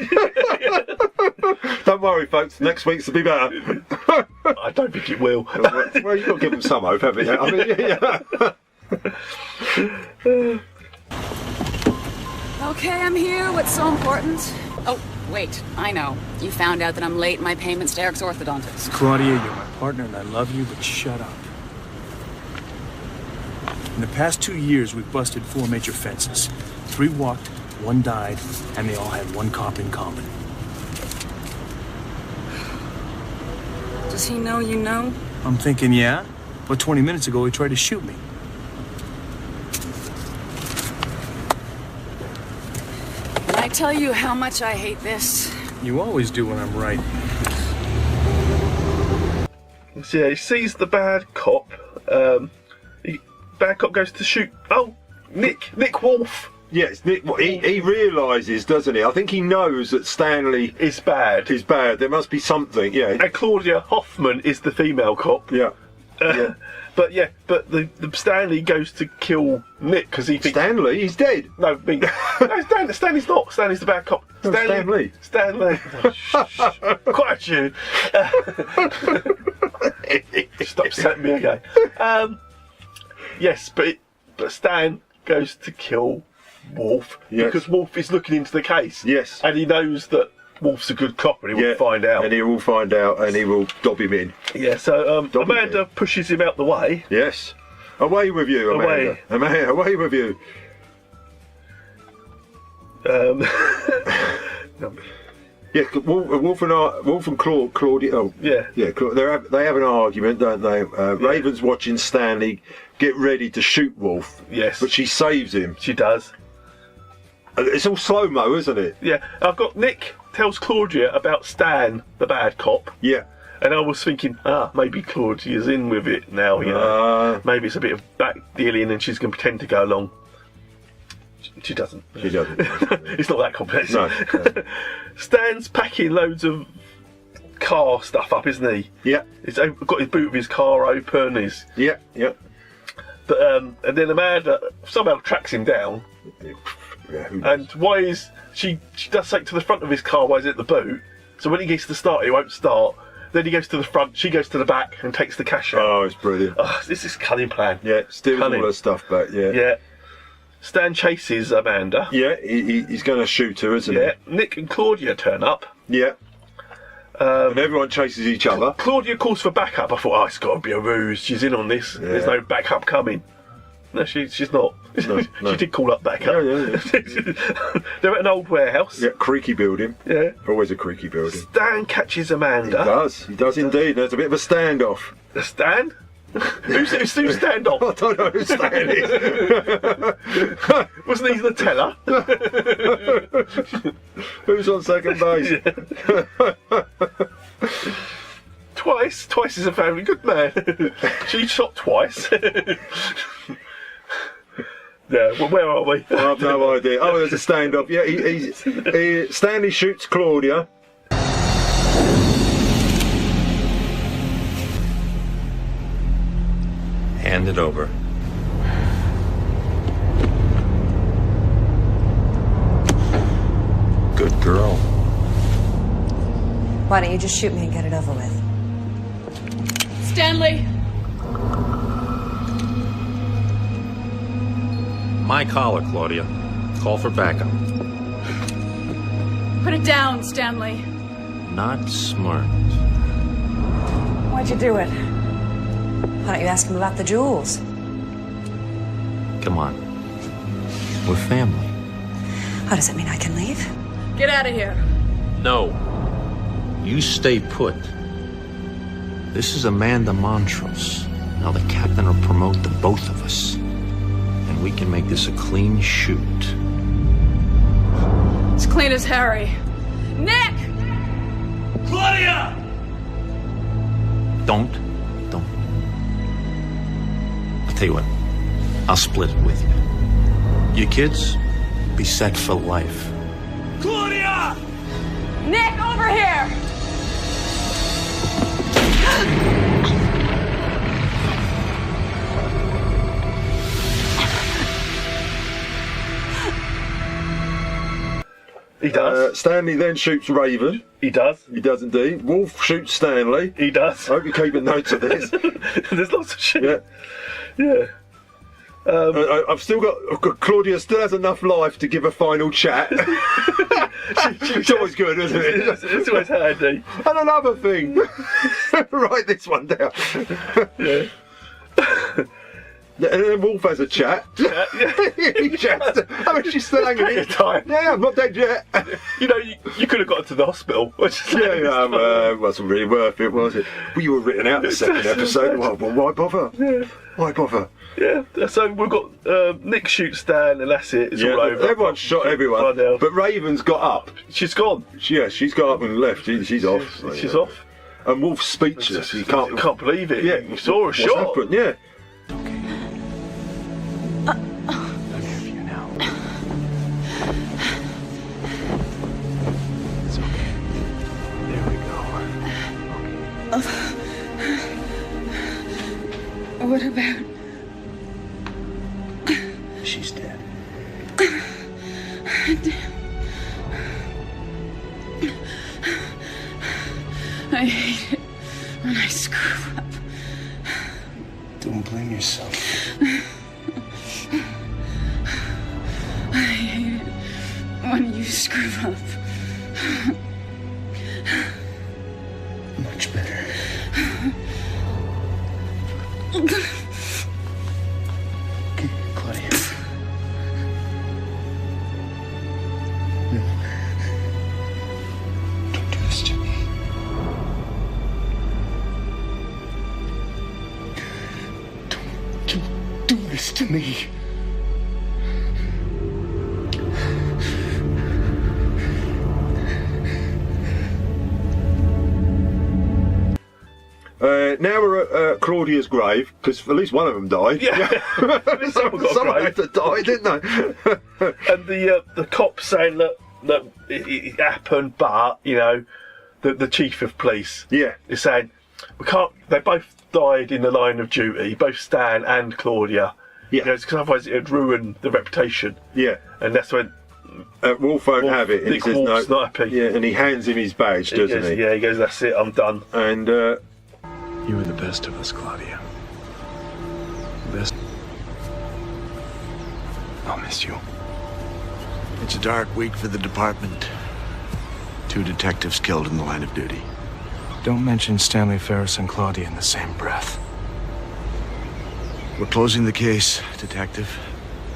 [SPEAKER 4] Don't worry, folks. Next week's will be better.
[SPEAKER 3] I don't think it will.
[SPEAKER 4] Well, you've got to give them some hope, haven't you? I mean, yeah.
[SPEAKER 6] Okay, I'm here. What's so important? Oh, wait. I know. You found out that I'm late in my payments to Eric's orthodontist.
[SPEAKER 11] Claudia, you're my partner and I love you, but shut up. In the past 2 years, we've busted 4 major fences. 3 walked, 1 died, and they all had 1 cop in common.
[SPEAKER 6] Does he know you know?
[SPEAKER 11] I'm thinking, yeah, but 20 minutes ago he tried to shoot me.
[SPEAKER 6] Can I tell you how much I hate this?
[SPEAKER 11] You always do when I'm right.
[SPEAKER 3] So yeah, he sees the bad cop. Bad cop goes to shoot. Oh, Nick Wolfe.
[SPEAKER 4] Yes, Nick. He realises, doesn't he? I think he knows that Stanley
[SPEAKER 3] is bad.
[SPEAKER 4] There must be something. Yeah.
[SPEAKER 3] And Claudia Hoffman is the female cop.
[SPEAKER 4] Yeah. Yeah.
[SPEAKER 3] But the Stanley goes to kill Nick because he thinks
[SPEAKER 4] Stanley. He's dead.
[SPEAKER 3] No, Stanley's not. Stanley's the bad cop.
[SPEAKER 4] No, Stanley.
[SPEAKER 3] Quite you. Stop upsetting me again. Yes, but Stan goes to kill Wolfe because Wolfe is looking into the case.
[SPEAKER 4] Yes.
[SPEAKER 3] And he knows that Wolfe's a good cop and he will find out.
[SPEAKER 4] And he will find out and he will dob him in.
[SPEAKER 3] Yeah, so Amanda pushes him out the way.
[SPEAKER 4] Yes. Away with you, Amanda. Amanda, away with you. Yeah, Wolfe and Claudia. Oh,
[SPEAKER 3] yeah.
[SPEAKER 4] They have an argument, don't they? Raven's watching Stanley get ready to shoot Wolfe.
[SPEAKER 3] Yes,
[SPEAKER 4] but she saves him.
[SPEAKER 3] She does.
[SPEAKER 4] It's all slow mo, isn't it?
[SPEAKER 3] Yeah. I've got Nick tells Claudia about Stan, the bad cop.
[SPEAKER 4] Yeah.
[SPEAKER 3] And I was thinking, maybe Claudia's in with it now. You know, maybe it's a bit of back dealing, and she's going to pretend to go along. She doesn't.
[SPEAKER 4] She doesn't.
[SPEAKER 3] It's not that complex.
[SPEAKER 4] No.
[SPEAKER 3] Stan's packing loads of car stuff up, isn't he?
[SPEAKER 4] Yeah.
[SPEAKER 3] He's got his boot of his car open.
[SPEAKER 4] Yeah.
[SPEAKER 3] But and then Amanda somehow tracks him down.
[SPEAKER 4] Yeah.
[SPEAKER 3] And why is she does something to the front of his car? Why is it the boot? So when he gets to start, it won't start. Then he goes to the front. She goes to the back and takes the cash out.
[SPEAKER 4] Oh, it's brilliant.
[SPEAKER 3] This is cunning plan.
[SPEAKER 4] Yeah. Steals all her stuff back. Yeah.
[SPEAKER 3] Yeah. Stan chases Amanda.
[SPEAKER 4] Yeah, he's going to shoot her, isn't he?
[SPEAKER 3] Yeah, Nick and Claudia turn up.
[SPEAKER 4] Yeah. And everyone chases each other.
[SPEAKER 3] Claudia calls for backup. I thought, it's got to be a ruse. She's in on this. Yeah. There's no backup coming. No, she's not. No. She did call up backup.
[SPEAKER 4] Yeah.
[SPEAKER 3] They're at an old warehouse.
[SPEAKER 4] Yeah, creaky building.
[SPEAKER 3] Yeah.
[SPEAKER 4] Always a creaky building.
[SPEAKER 3] Stan catches Amanda.
[SPEAKER 4] He does indeed. There's a bit of a standoff.
[SPEAKER 3] A stand? Who's standoff?
[SPEAKER 4] I don't know who Stan is.
[SPEAKER 3] Wasn't he the teller?
[SPEAKER 4] Who's on second base?
[SPEAKER 3] Twice is a very good man. She shot twice. Yeah, well, where are we?
[SPEAKER 4] I have no idea. Oh, there's a standoff. Yeah, Stanley shoots Claudia.
[SPEAKER 12] Hand it over. Good girl.
[SPEAKER 10] Why don't you just shoot me and get it over with?
[SPEAKER 14] Stanley!
[SPEAKER 12] My collar, Claudia. Call for backup.
[SPEAKER 14] Put it down, Stanley.
[SPEAKER 12] Not smart.
[SPEAKER 10] Why'd you do it? Why don't you ask him about the jewels?
[SPEAKER 12] Come on. We're family.
[SPEAKER 10] How does that mean I can leave?
[SPEAKER 14] Get out of here.
[SPEAKER 12] No. You stay put. This is Amanda Montrose. Now the captain will promote the both of us. And we can make this a clean shoot.
[SPEAKER 14] As clean as Harry. Nick!
[SPEAKER 12] Claudia! Don't. I'll tell you what. I'll split it with you. You kids, be set for life.
[SPEAKER 14] Claudia! Nick, over here!
[SPEAKER 3] He does.
[SPEAKER 4] Stanley then shoots Raven.
[SPEAKER 3] He does.
[SPEAKER 4] He does indeed. Wolfe shoots Stanley.
[SPEAKER 3] He does.
[SPEAKER 4] I hope you're keeping notes of this.
[SPEAKER 3] There's lots of shit.
[SPEAKER 4] Yeah. I've still got Claudia still has enough life to give a final chat. It's always good, isn't it?
[SPEAKER 3] It's always handy.
[SPEAKER 4] And another thing. Write this one down.
[SPEAKER 3] Yeah.
[SPEAKER 4] And then Wolfe has a chat. He chats. I mean, she's still hanging in.
[SPEAKER 3] Time.
[SPEAKER 4] Yeah, I'm not dead yet.
[SPEAKER 3] You know, you could have got to the hospital.
[SPEAKER 4] Wasn't really worth it, was it? Well, you were written out the second episode. Well, why bother?
[SPEAKER 3] Yeah.
[SPEAKER 4] Why bother?
[SPEAKER 3] Yeah, so we've got Nick shoots Stan, and that's it. It's all over.
[SPEAKER 4] Everyone's shot everyone. But Raven's got up.
[SPEAKER 3] She's gone.
[SPEAKER 4] Yeah, she's got up and left. She's off.
[SPEAKER 3] She's off.
[SPEAKER 4] And Wolfe's speechless. He can't
[SPEAKER 3] believe it.
[SPEAKER 4] Yeah,
[SPEAKER 3] you saw a shot.
[SPEAKER 4] Happened? Yeah.
[SPEAKER 14] What about...
[SPEAKER 2] She's dead.
[SPEAKER 14] I hate it when I screw up.
[SPEAKER 2] Don't blame yourself.
[SPEAKER 14] I hate it when you screw up.
[SPEAKER 2] Claudia. Don't do this to me. Don't do this to me.
[SPEAKER 4] Now we're at Claudia's grave, because at least one of them died.
[SPEAKER 3] Yeah.
[SPEAKER 4] Someone had to die, didn't they?
[SPEAKER 3] And the cops saying that it happened, but, you know, the chief of police is saying, we can't, they both died in the line of duty, both Stan and Claudia. Yeah. You know, because otherwise it would ruin the reputation.
[SPEAKER 4] Yeah.
[SPEAKER 3] And that's when...
[SPEAKER 4] Wolfe won't have it, and he says no.
[SPEAKER 3] Wolfe's not happy.
[SPEAKER 4] Yeah, and he hands him his badge, doesn't he?
[SPEAKER 3] Yeah, he goes, that's it, I'm done.
[SPEAKER 4] And,
[SPEAKER 2] You were the best of us, Claudia. Best. I'll miss you.
[SPEAKER 15] It's a dark week for the department. 2 detectives killed in the line of duty.
[SPEAKER 2] Don't mention Stanley Ferris and Claudia in the same breath.
[SPEAKER 15] We're closing the case, Detective.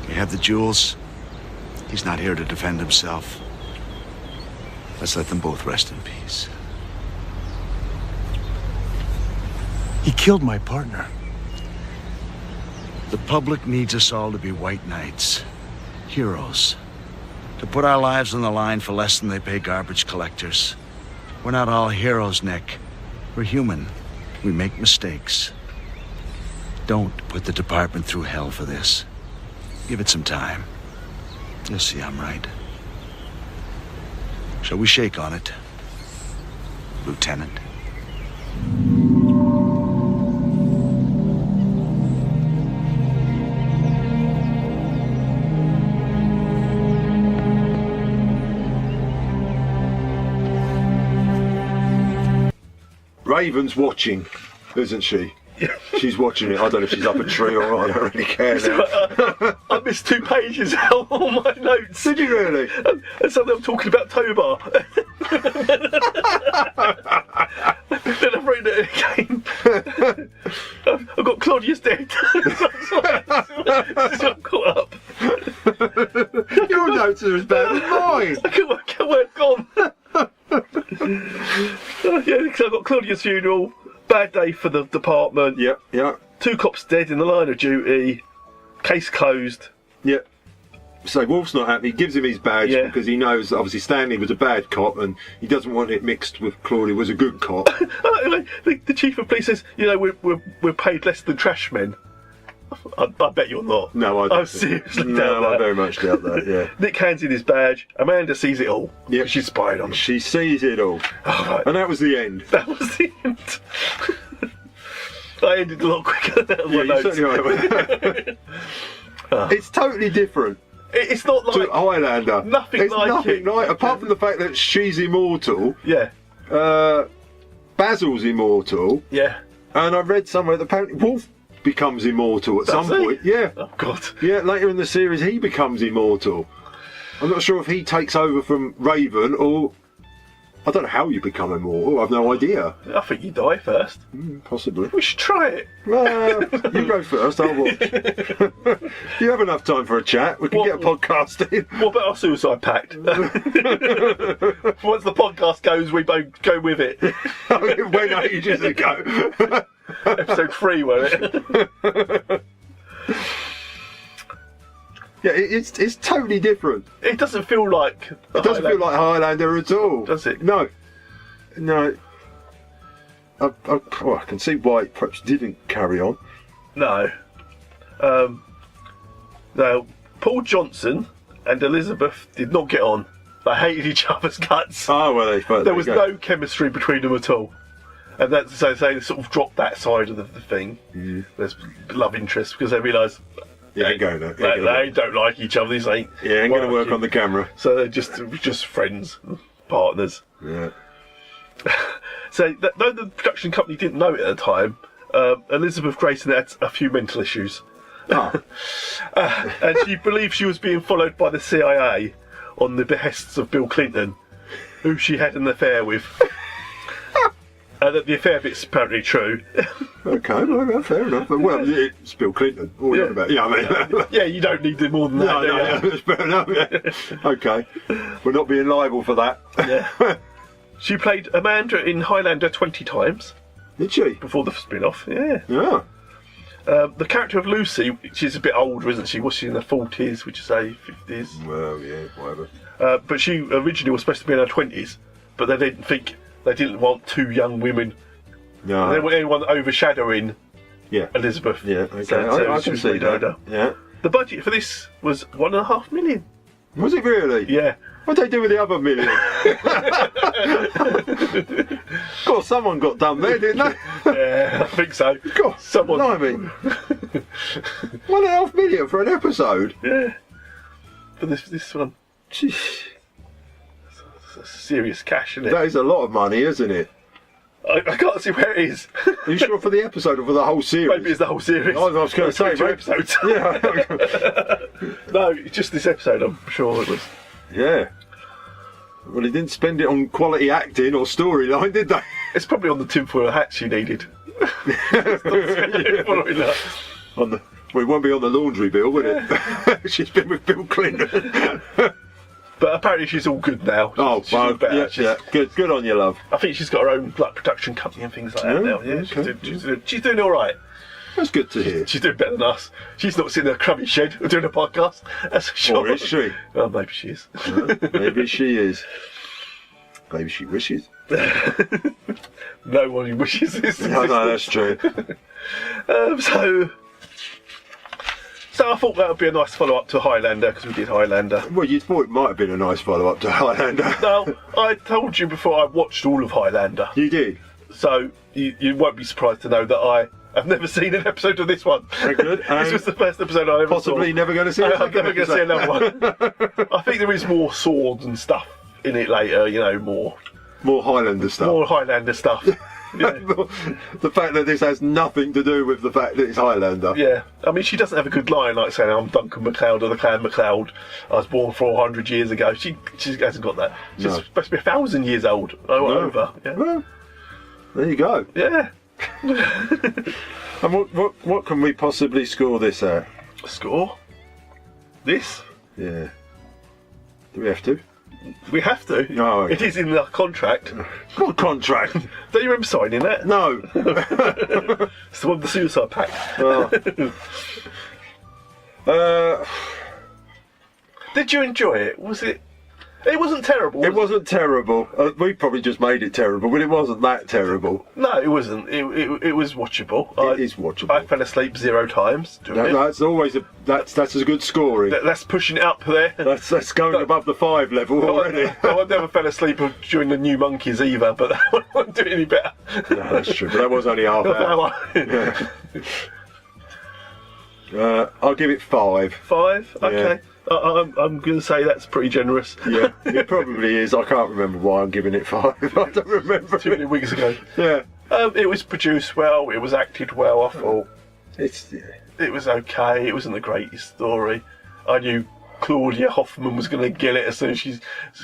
[SPEAKER 15] You have the jewels. He's not here to defend himself. Let's let them both rest in peace.
[SPEAKER 2] He killed my partner.
[SPEAKER 15] The public needs us all to be white knights. Heroes. To put our lives on the line for less than they pay garbage collectors. We're not all heroes, Nick. We're human. We make mistakes. Don't put the department through hell for this. Give it some time. You'll see I'm right. Shall we shake on it, Lieutenant?
[SPEAKER 4] Raven's watching, isn't she? She's watching it. I don't know if she's up a tree or not. I don't really care now.
[SPEAKER 3] I missed 2 pages out on my notes.
[SPEAKER 4] Did you really?
[SPEAKER 3] And suddenly I'm talking about Tobar. Then I've written it again. I've got Claudia's dead. I'm caught up.
[SPEAKER 4] Your notes are as bad as mine.
[SPEAKER 3] I can't work out where it's gone. Yeah, because I've got Claudia's funeral. Bad day for the department.
[SPEAKER 4] Yeah.
[SPEAKER 3] 2 cops dead in the line of duty. Case closed.
[SPEAKER 4] Yeah. So Wolfe's not happy. He gives him his badge because he knows that obviously Stanley was a bad cop and he doesn't want it mixed with Claudia was a good cop.
[SPEAKER 3] The chief of police says, you know, we're paid less than trash men. I bet you're not.
[SPEAKER 4] No, I don't.
[SPEAKER 3] I'm seriously doubt that.
[SPEAKER 4] No, I very much doubt that, yeah.
[SPEAKER 3] Nick hands in his badge. Amanda sees it all.
[SPEAKER 4] Yeah.
[SPEAKER 3] She's spying on him.
[SPEAKER 4] She sees it all.
[SPEAKER 3] Right.
[SPEAKER 4] And that was the end.
[SPEAKER 3] That was the end. I ended a lot quicker than that.
[SPEAKER 4] Yeah, you certainly are. It's totally different.
[SPEAKER 3] It's not like...
[SPEAKER 4] To Highlander.
[SPEAKER 3] Nothing like it.
[SPEAKER 4] Apart from the fact that she's immortal.
[SPEAKER 3] Yeah.
[SPEAKER 4] Basil's immortal.
[SPEAKER 3] Yeah.
[SPEAKER 4] And I read somewhere that apparently Wolfe becomes immortal at some point. Yeah.
[SPEAKER 3] Oh, God.
[SPEAKER 4] Yeah, later in the series he becomes immortal. I'm not sure if he takes over from Raven or... I don't know how you become immortal, I've no idea.
[SPEAKER 3] I think you die first.
[SPEAKER 4] Possibly.
[SPEAKER 3] We should try it.
[SPEAKER 4] You go first, I'll watch. You have enough time for a chat, we can get a podcast in.
[SPEAKER 3] What about our suicide pact? Once the podcast goes, we both go with it.
[SPEAKER 4] It went ages ago.
[SPEAKER 3] Episode 3, won't it?
[SPEAKER 4] Yeah, it's totally different.
[SPEAKER 3] It doesn't feel like...
[SPEAKER 4] It doesn't feel like Highlander at all.
[SPEAKER 3] Does it?
[SPEAKER 4] No. I can see why it perhaps didn't carry on.
[SPEAKER 3] No. No, Paul Johnson and Elizabeth did not get on. They hated each other's guts.
[SPEAKER 4] Oh, well,
[SPEAKER 3] there was no chemistry between them at all. And that's so they sort of dropped that side of the thing. There's love interest because they realise
[SPEAKER 4] ain't going there.
[SPEAKER 3] They don't like each other. These ain't
[SPEAKER 4] going to work on the camera.
[SPEAKER 3] So they're just friends, partners.
[SPEAKER 4] Yeah.
[SPEAKER 3] So though the production company didn't know it at the time, Elizabeth Grayson had a few mental issues. And she believed she was being followed by the CIA on the behests of Bill Clinton, who she had an affair with. The affair bit's apparently true.
[SPEAKER 4] Okay, well, fair enough. Well, it's Bill Clinton. All you know about. Yeah, I mean,
[SPEAKER 3] yeah, you don't need more than that.
[SPEAKER 4] No, that's fair enough. Yeah. Okay, we're not being liable for that.
[SPEAKER 3] Yeah. She played Amanda in Highlander 20 times.
[SPEAKER 4] Did she?
[SPEAKER 3] Before the spin-off, yeah.
[SPEAKER 4] Yeah.
[SPEAKER 3] The character of Lucy, she's a bit older, isn't she? Was she in her 40s, would you say, 50s?
[SPEAKER 4] Well, yeah, whatever.
[SPEAKER 3] But she originally was supposed to be in her 20s, but they didn't want two young women.
[SPEAKER 4] No.
[SPEAKER 3] They didn't want anyone overshadowing Elizabeth.
[SPEAKER 4] Yeah, okay.
[SPEAKER 3] So
[SPEAKER 4] I
[SPEAKER 3] she
[SPEAKER 4] can
[SPEAKER 3] was
[SPEAKER 4] see
[SPEAKER 3] made
[SPEAKER 4] that.
[SPEAKER 3] older.
[SPEAKER 4] Yeah.
[SPEAKER 3] The budget for this was $1.5 million.
[SPEAKER 4] Was it really?
[SPEAKER 3] Yeah.
[SPEAKER 4] What did they do with the other million? Of course, someone got done there, didn't they?
[SPEAKER 3] Yeah, I think so.
[SPEAKER 4] God,
[SPEAKER 3] someone.
[SPEAKER 4] Blimey. $1.5 million for an episode?
[SPEAKER 3] Yeah. For this one.
[SPEAKER 4] Jeez.
[SPEAKER 3] That's serious cash, isn't it?
[SPEAKER 4] That is a lot of money, isn't it?
[SPEAKER 3] I can't see where it is.
[SPEAKER 4] Are you sure for the episode or for the whole series?
[SPEAKER 3] Maybe it's the whole series.
[SPEAKER 4] I was going to say,
[SPEAKER 3] two episodes.
[SPEAKER 4] Yeah.
[SPEAKER 3] No, it's just this episode, I'm sure it was.
[SPEAKER 4] Yeah. Well, he didn't spend it on quality acting or storyline, did they?
[SPEAKER 3] It's probably on the tinfoil hat she needed.
[SPEAKER 4] We won't be on the laundry bill, will it? She's been with Bill Clinton.
[SPEAKER 3] But apparently she's all good now. She's all better.
[SPEAKER 4] Yeah. Good on you, love.
[SPEAKER 3] I think she's got her own production company and things like that now. Yeah,
[SPEAKER 4] okay.
[SPEAKER 3] she's doing all right.
[SPEAKER 4] That's good to hear.
[SPEAKER 3] She's doing better than us. She's not sitting in a crummy shed doing a podcast. That's for sure.
[SPEAKER 4] Or is she?
[SPEAKER 3] Oh, maybe she is.
[SPEAKER 4] Maybe she is. Maybe she wishes.
[SPEAKER 3] No one who wishes this.
[SPEAKER 4] No, that's true.
[SPEAKER 3] So I thought that would be a nice follow-up to Highlander, because we did Highlander.
[SPEAKER 4] Well, you thought it might have been a nice follow-up to Highlander.
[SPEAKER 3] No, I told you before I watched all of Highlander.
[SPEAKER 4] You did?
[SPEAKER 3] So you won't be surprised to know that I have never seen an episode of this one.
[SPEAKER 4] Very good.
[SPEAKER 3] This was the first episode I ever
[SPEAKER 4] possibly
[SPEAKER 3] saw.
[SPEAKER 4] Never going to see
[SPEAKER 3] I'm never going to see another one. I think there is more swords and stuff in it later, you know, more
[SPEAKER 4] Highlander stuff.
[SPEAKER 3] More Highlander stuff. Yeah.
[SPEAKER 4] The fact that this has nothing to do with the fact that it's Highlander.
[SPEAKER 3] Yeah, I mean, she doesn't have a good line like saying, "I'm Duncan MacLeod of the Clan MacLeod. I was born 400 years ago." She hasn't got that. She's supposed to be 1,000 years old. Over. Yeah.
[SPEAKER 4] Well, there you go.
[SPEAKER 3] Yeah.
[SPEAKER 4] And what can we possibly score this at?
[SPEAKER 3] Score? This?
[SPEAKER 4] Yeah. Do we have to?
[SPEAKER 3] We have to.
[SPEAKER 4] No. Okay.
[SPEAKER 3] It is in the contract.
[SPEAKER 4] What contract?
[SPEAKER 3] Don't you remember signing that?
[SPEAKER 4] No.
[SPEAKER 3] It's the one with the suicide pact. Did you enjoy it? Was it? It wasn't terrible.
[SPEAKER 4] It wasn't terrible. We probably just made it terrible, but it wasn't that terrible.
[SPEAKER 3] No, it wasn't. It was watchable.
[SPEAKER 4] It is watchable.
[SPEAKER 3] I fell asleep 0 times.
[SPEAKER 4] That's always that's a good scoring.
[SPEAKER 3] That's pushing it up there.
[SPEAKER 4] That's going above the 5 level already.
[SPEAKER 3] I never fell asleep during the New Monkeys either, but that won't do it any better.
[SPEAKER 4] No, that's true. But that was only half hour. I'll give it 5.
[SPEAKER 3] 5? Okay.
[SPEAKER 4] Yeah.
[SPEAKER 3] I'm going to say that's pretty generous.
[SPEAKER 4] Yeah, it probably is. I can't remember why I'm giving it 5. I don't remember.
[SPEAKER 3] Too many weeks ago.
[SPEAKER 4] Yeah.
[SPEAKER 3] It was produced well. It was acted well. I thought
[SPEAKER 4] it
[SPEAKER 3] was okay. It wasn't the greatest story. I knew Claudia Hoffman was going to get it as soon as she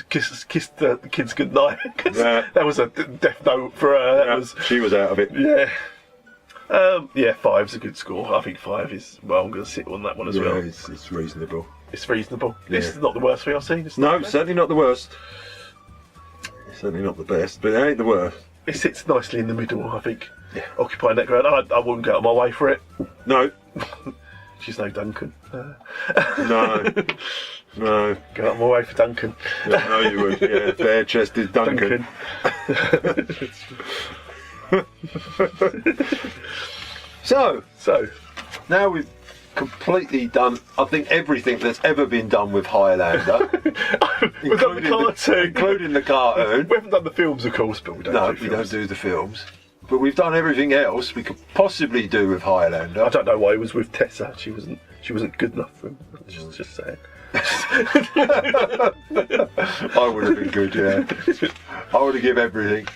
[SPEAKER 3] kissed the kids goodnight. That was a death note for her.
[SPEAKER 4] She was out of it.
[SPEAKER 3] Yeah. 5's a good score. I think 5 is, well, I'm going to sit on that one as well.
[SPEAKER 4] It's reasonable.
[SPEAKER 3] It's reasonable. Yeah. This is not the worst thing I've seen.
[SPEAKER 4] No, certainly not the worst. Certainly not the best, but it ain't the worst.
[SPEAKER 3] It sits nicely in the middle, I think. Yeah. Occupying that ground. I wouldn't go out of my way for it.
[SPEAKER 4] No.
[SPEAKER 3] She's no Duncan.
[SPEAKER 4] No. No.
[SPEAKER 3] Go out of my way for Duncan.
[SPEAKER 4] Yeah, no, you would. Yeah, bare-chested Duncan. So now we've completely done, I think, everything that's ever been done with Highlander.
[SPEAKER 3] We've done the cartoon.
[SPEAKER 4] Including the cartoon.
[SPEAKER 3] We haven't done the films, of course, but we don't
[SPEAKER 4] do the films. But we've done everything else we could possibly do with Highlander.
[SPEAKER 3] I don't know why he was with Tessa. She wasn't good enough for him. Just saying.
[SPEAKER 4] I would have been good, yeah. I would have given everything.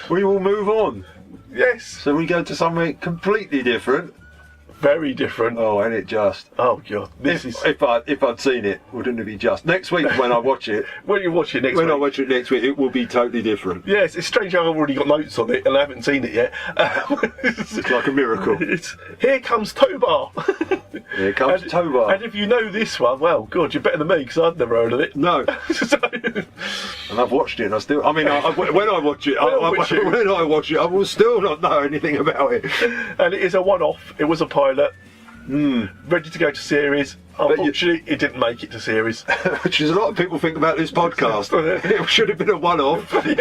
[SPEAKER 4] We will move on.
[SPEAKER 3] Yes.
[SPEAKER 4] So we go to something completely different.
[SPEAKER 3] very different.
[SPEAKER 4] Oh, and it just.
[SPEAKER 3] Oh god,
[SPEAKER 4] if I'd seen it, wouldn't it be just? Next week when I watch it,
[SPEAKER 3] when you watch it next
[SPEAKER 4] when
[SPEAKER 3] week,
[SPEAKER 4] I watch it next week, it will be totally different.
[SPEAKER 3] Yes, it's strange how I've already got notes on it and I haven't seen it yet.
[SPEAKER 4] It's like a miracle.
[SPEAKER 3] Here comes Tobar.
[SPEAKER 4] Here comes Tobar.
[SPEAKER 3] And if you know this one, well, God, you're better than me because I've never heard of it.
[SPEAKER 4] No. And I've watched it, and I still. I mean, when I watch it, I will still not know anything about it.
[SPEAKER 3] And it is a one-off. It was a pilot. Ready to go to series. Unfortunately, it didn't make it to series.
[SPEAKER 4] Which is a lot of people think about this podcast. It should have been a one-off. And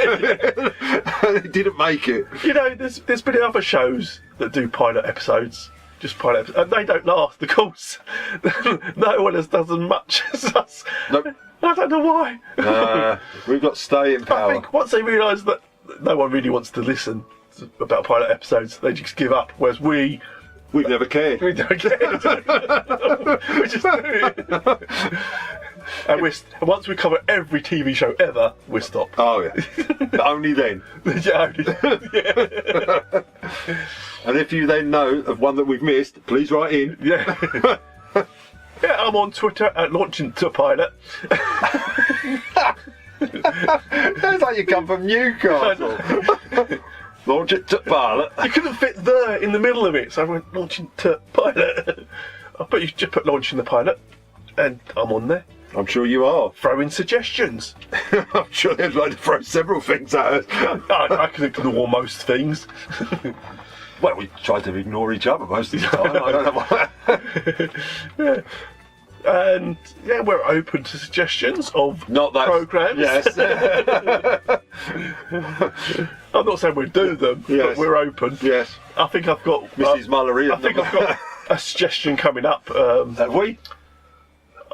[SPEAKER 4] it didn't make it.
[SPEAKER 3] You know, there's been other shows that do pilot episodes. Just pilot episodes. And they don't last, of course. No one has done as much as us.
[SPEAKER 4] Nope.
[SPEAKER 3] I don't know why.
[SPEAKER 4] We've got staying power.
[SPEAKER 3] I think once they realise that no one really wants to listen about pilot episodes, they just give up. Whereas we've
[SPEAKER 4] never cared.
[SPEAKER 3] We never cared. We just do it. And once we cover every TV show ever, we're stopped.
[SPEAKER 4] Oh yeah. Only then.
[SPEAKER 3] Yeah, only then. Yeah.
[SPEAKER 4] And if you then know of one that we've missed, please write in.
[SPEAKER 3] Yeah. Yeah, I'm on Twitter at launchingtopilot.
[SPEAKER 4] Sounds like you come from Newcastle. Launch it to pilot.
[SPEAKER 3] You couldn't fit the in the middle of it, so I went launching to pilot. I bet you just put launching the pilot, and I'm on there.
[SPEAKER 4] I'm sure you are.
[SPEAKER 3] Throw in suggestions.
[SPEAKER 4] I'm sure they'd like to throw several things at us.
[SPEAKER 3] I can ignore most things.
[SPEAKER 4] Well, we try to ignore each other most of the time. I don't know why.
[SPEAKER 3] Yeah. And yeah, we're open to suggestions of programmes.
[SPEAKER 4] Yes.
[SPEAKER 3] I'm not saying we'll do them, but we're open.
[SPEAKER 4] Yes.
[SPEAKER 3] I think I've got
[SPEAKER 4] Mrs. Mullery.
[SPEAKER 3] I think I've got a suggestion coming up.
[SPEAKER 4] Have we?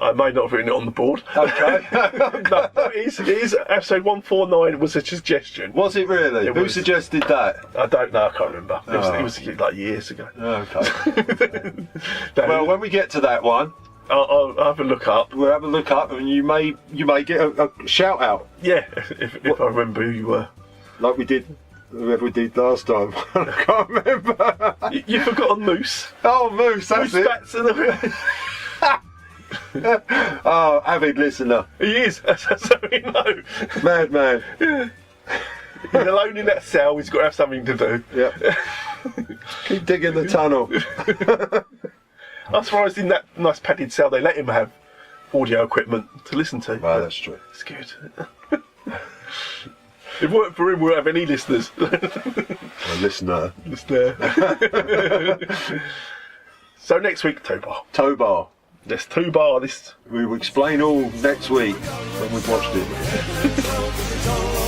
[SPEAKER 3] I may not have written it on the board.
[SPEAKER 4] Okay.
[SPEAKER 3] No, it is episode 149 was a suggestion.
[SPEAKER 4] Was it really? Who suggested that?
[SPEAKER 3] I don't know, I can't remember. It was like years ago.
[SPEAKER 4] Okay. Well, when we get to that one,
[SPEAKER 3] I'll have a look up.
[SPEAKER 4] We'll have a look up, and you may get a shout out.
[SPEAKER 3] Yeah, if I remember who you were.
[SPEAKER 4] Like we did, whoever we did last time. I can't remember.
[SPEAKER 3] You've forgotten Moose.
[SPEAKER 4] Oh, Moose, that's
[SPEAKER 3] Moose
[SPEAKER 4] it.
[SPEAKER 3] Batson.
[SPEAKER 4] Oh, avid listener.
[SPEAKER 3] He is, so we know.
[SPEAKER 4] Madman.
[SPEAKER 3] Yeah. He's alone in that cell, he's got to have something to do.
[SPEAKER 4] Yeah. Keep digging the tunnel.
[SPEAKER 3] I'm surprised in that nice padded cell they let him have audio equipment to listen to.
[SPEAKER 4] Right, that's true.
[SPEAKER 3] It's good. If it weren't for him, we wouldn't have any listeners.
[SPEAKER 4] A listener.
[SPEAKER 3] So next week, Tobar.
[SPEAKER 4] Tobar.
[SPEAKER 3] Yes, Tobar.
[SPEAKER 4] We will explain all next week when we've watched it.